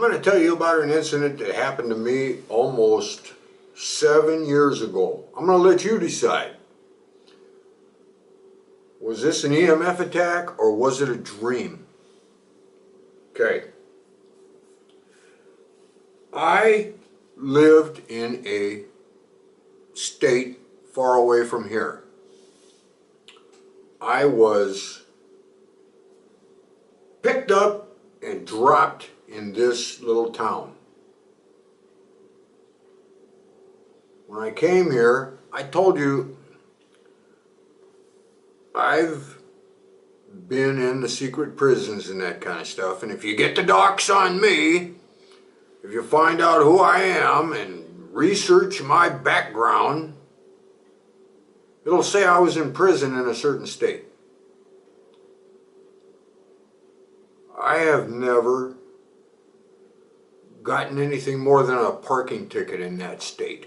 I'm going to tell you about an incident that happened to me almost 7 years ago. I'm going to let you decide. Was this an EMF attack or was it a dream? Okay. I lived in a state far away from here. I was picked up and dropped in this little town. When I came here, I told you I've been in the secret prisons and that kind of stuff, and if you get the docs on me, if you find out who I am and research my background, it'll say I was in prison in a certain state. I have never gotten anything more than a parking ticket in that state.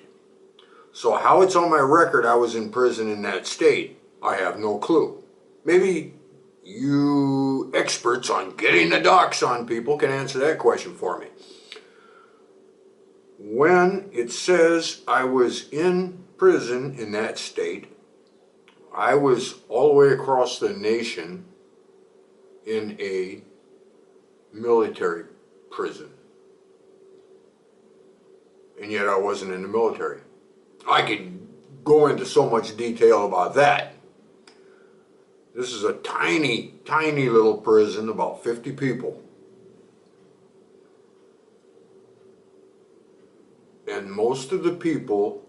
So how it's on my record I was in prison in that state, I have no clue. Maybe you experts on getting the docs on people can answer that question for me. When it says I was in prison in that state, I was all the way across the nation in a military prison. And yet I wasn't in the military. I could go into so much detail about that. This is a tiny, tiny little prison, about 50 people. And most of the people,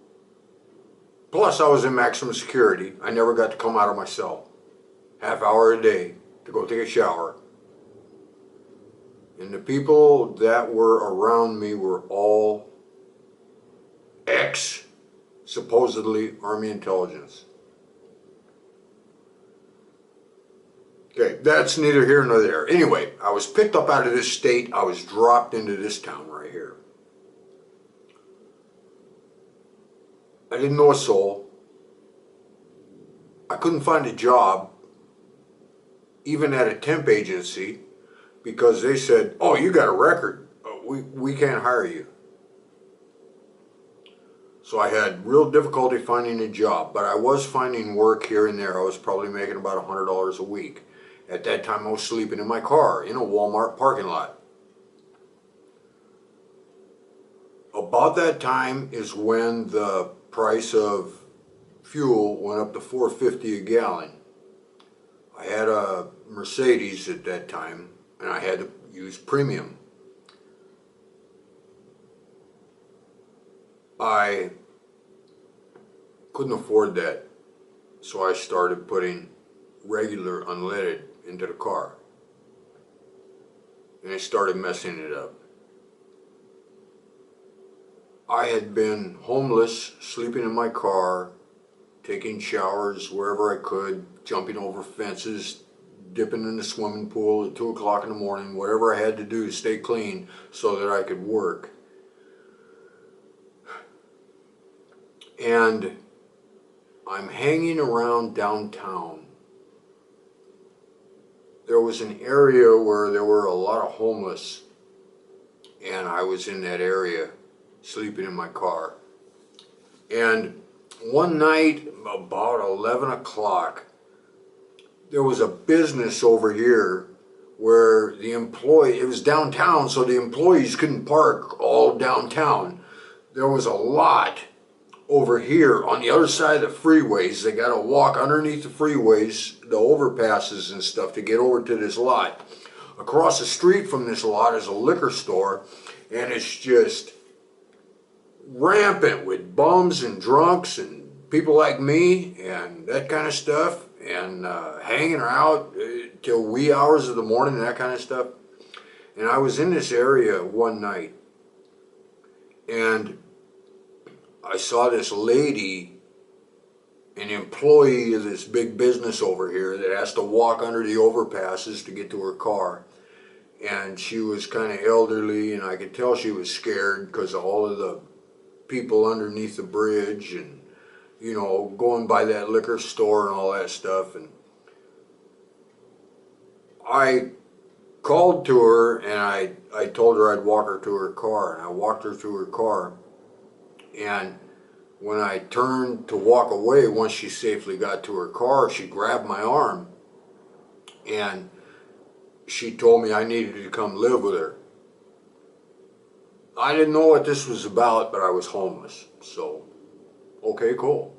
plus I was in maximum security, I never got to come out of my cell. Half hour a day to go take a shower. And the people that were around me were all supposedly Army intelligence. Okay, that's neither here nor there. Anyway, I was picked up out of this state. I was dropped into this town right here. I didn't know a soul. I couldn't find a job, even at a temp agency, because they said, oh, you got a record. We can't hire you. So I had real difficulty finding a job, but I was finding work here and there. I was probably making about $100 a week. At that time I was sleeping in my car in a Walmart parking lot. About that time is when the price of fuel went up to $4.50 a gallon. I had a Mercedes at that time and I had to use premium. I couldn't afford that, so I started putting regular unleaded into the car, and I started messing it up. I had been homeless, sleeping in my car, taking showers wherever I could, jumping over fences, dipping in the swimming pool at 2 o'clock in the morning, whatever I had to do to stay clean so that I could work. And I'm hanging around downtown. There was an area where there were a lot of homeless, and I was in that area sleeping in my car. And one night about 11 o'clock, there was a business over here where it was downtown, so the employees couldn't park all downtown. There was a lot over here on the other side of the freeways. They got to walk underneath the freeways, the overpasses and stuff, to get over to this lot. Across the street from this lot is a liquor store, and it's just rampant with bums and drunks and people like me and that kind of stuff, and hanging out till wee hours of the morning and that kind of stuff. And I was in this area one night, and I saw this lady, an employee of this big business over here that has to walk under the overpasses to get to her car. And she was kind of elderly, and I could tell she was scared because of all of the people underneath the bridge and, you know, going by that liquor store and all that stuff. And I called to her, and I told her I'd walk her to her car, and I walked her to her car. And when I turned to walk away, once she safely got to her car, she grabbed my arm and she told me I needed to come live with her. I didn't know what this was about, but I was homeless. So, okay, cool.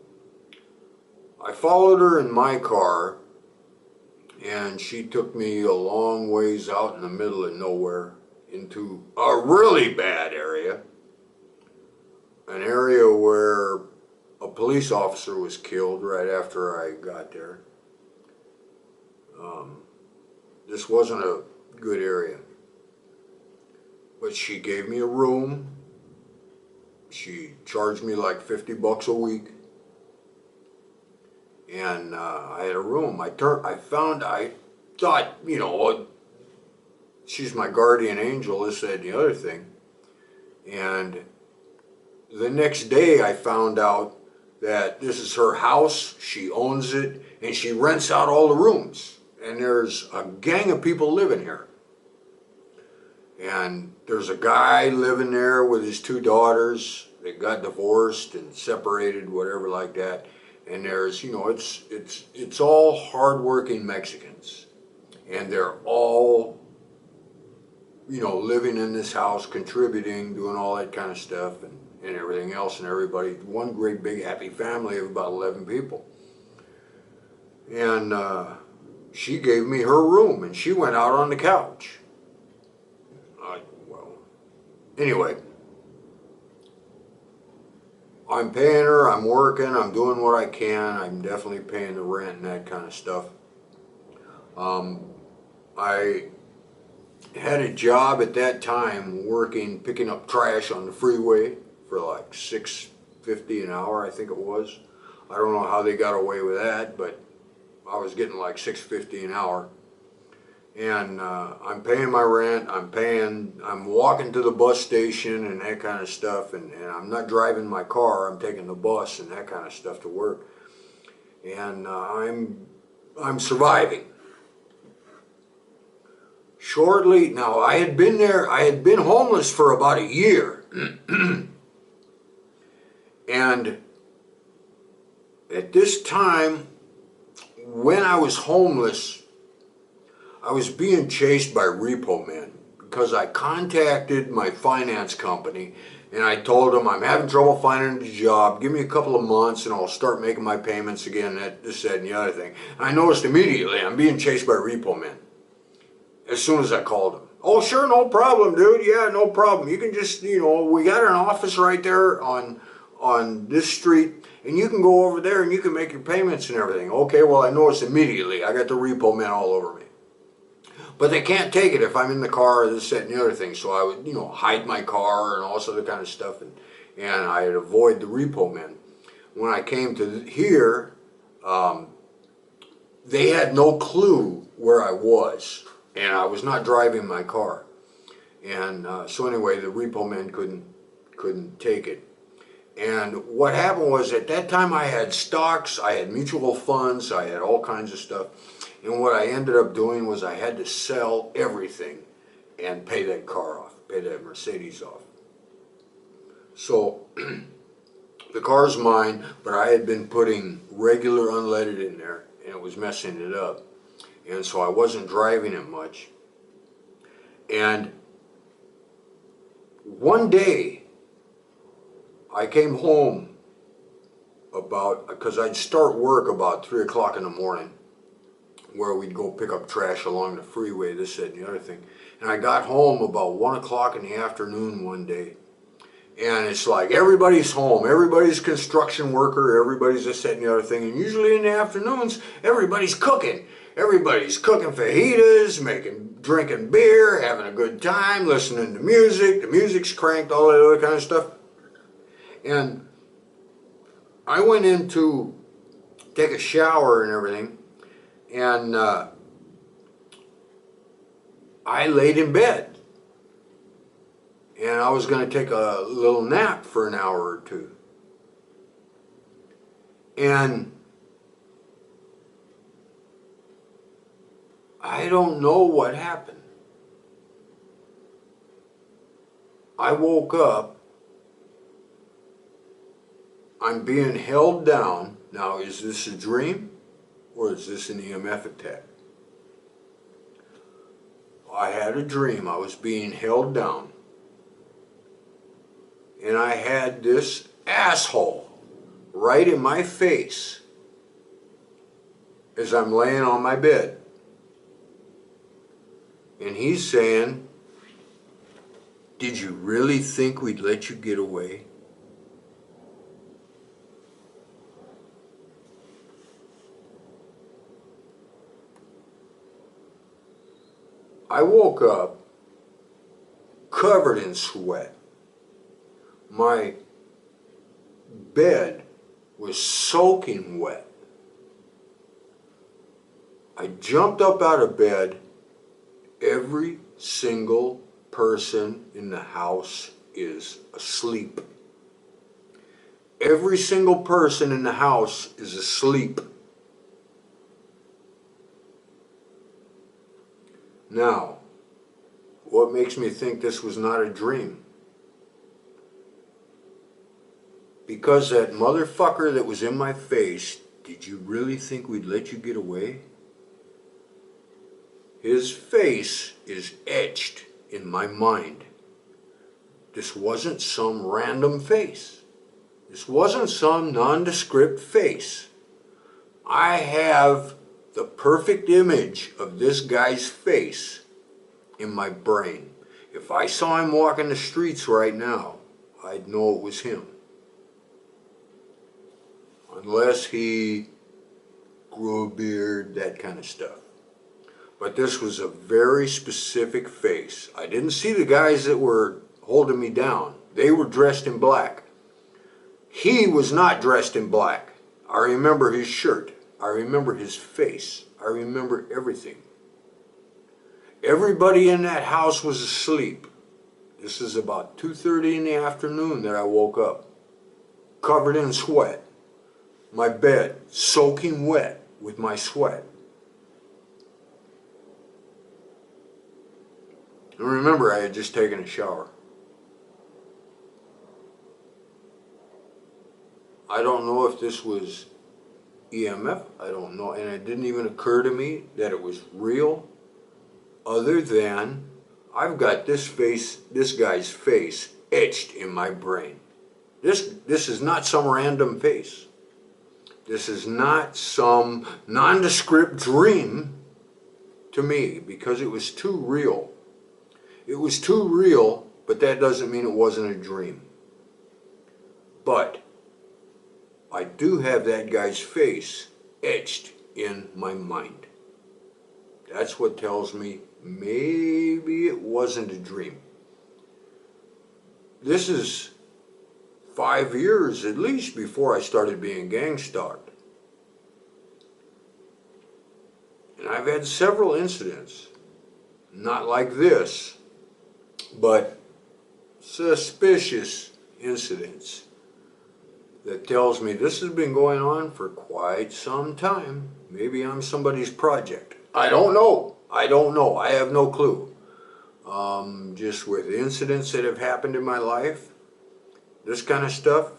I followed her in my car, and she took me a long ways out in the middle of nowhere into a really bad area. An area where a police officer was killed right after I got there. This wasn't a good area. But she gave me a room. She charged me like $50 a week. And I had a room. I thought, you know, she's my guardian angel, this, that, and the other thing. And the next day I found out that this is her house, she owns it, and she rents out all the rooms. And there's a gang of people living here. And there's a guy living there with his 2 daughters. They got divorced and separated, whatever like that. And there's, you know, it's all hardworking Mexicans. And they're all, you know, living in this house, contributing, doing all that kind of stuff and everything else. And everybody, one great big happy family of about 11 people. And she gave me her room, and she went out on the couch. Anyway, I'm paying her, I'm working, I'm doing what I can, I'm definitely paying the rent and that kind of stuff. I had a job at that time working, picking up trash on the freeway for like $6.50 an hour, I think it was. I don't know how they got away with that, but I was getting like $6.50 an hour. And I'm paying my rent, I'm walking to the bus station and that kind of stuff, and I'm not driving my car, I'm taking the bus and that kind of stuff to work. And I'm surviving. Shortly, now I had been homeless for about a year. And at this time, when I was homeless, I was being chased by repo men because I contacted my finance company and I told them I'm having trouble finding a job. Give me a couple of months and I'll start making my payments again, this, that, and the other thing. And I noticed immediately I'm being chased by repo men as soon as I called them. Oh, sure, no problem, dude. Yeah, no problem. You can just, you know, we got an office right there on this street, and you can go over there and you can make your payments and everything. Okay, well, I noticed immediately I got the repo men all over me. But they can't take it if I'm in the car, this, that, and the other thing. So I would, you know, hide my car and all this other kind of stuff, and I'd avoid the repo men. When I came to here, they had no clue where I was, and I was not driving my car. And so anyway, the repo men couldn't take it. And what happened was, at that time I had stocks, I had mutual funds, I had all kinds of stuff. And what I ended up doing was I had to sell everything and pay that car off, pay that Mercedes off. So the car's mine, but I had been putting regular unleaded in there and it was messing it up. And so I wasn't driving it much. And one day I came home because I'd start work about 3 o'clock in the morning, where we'd go pick up trash along the freeway, this, that, and the other thing. And I got home about 1 o'clock in the afternoon one day. And it's like everybody's home, everybody's construction worker, everybody's this, that, and the other thing. And usually in the afternoons, everybody's cooking. Everybody's cooking fajitas, drinking beer, having a good time, listening to music. The music's cranked, all that other kind of stuff. And I went in to take a shower and everything. And I laid in bed. And I was going to take a little nap for an hour or two. And I don't know what happened. I woke up, I'm being held down. Now, is this a dream or is this an EMF attack? I had a dream. I was being held down. And I had this asshole right in my face as I'm laying on my bed. And he's saying, "Did you really think we'd let you get away?" I woke up covered in sweat. My bed was soaking wet. I jumped up out of bed. Every single person in the house is asleep. Every single person in the house is asleep. Now, what makes me think this was not a dream? Because that motherfucker that was in my face, "Did you really think we'd let you get away?" His face is etched in my mind. This wasn't some random face. This wasn't some nondescript face. I have the perfect image of this guy's face in my brain. If I saw him walking the streets right now, I'd know it was him. Unless he grew a beard, that kind of stuff. But this was a very specific face. I didn't see the guys that were holding me down. They were dressed in black. He was not dressed in black. I remember his shirt. I remember his face. I remember everything. Everybody in that house was asleep. This is about 2:30 in the afternoon that I woke up, covered in sweat. My bed soaking wet with my sweat. And remember, I had just taken a shower. I don't know if this was EMF. I don't know. And it didn't even occur to me that it was real, other than I've got this face, this guy's face, etched in my brain. This is not some random face. This is not some nondescript dream to me, because it was too real. It was too real, but that doesn't mean it wasn't a dream. But I do have that guy's face etched in my mind. That's what tells me maybe it wasn't a dream. This is 5 years at least before I started being gang-stalked. And I've had several incidents, not like this, but suspicious incidents that tells me this has been going on for quite some time. Maybe I'm somebody's project. I don't know. I don't know. I have no clue. Just with incidents that have happened in my life, this kind of stuff,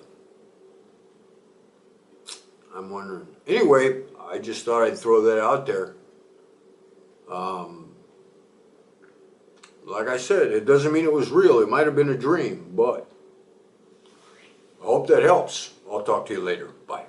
I'm wondering. Anyway, I just thought I'd throw that out there. Like I said, it doesn't mean it was real. It might have been a dream, but I hope that helps. I'll talk to you later. Bye.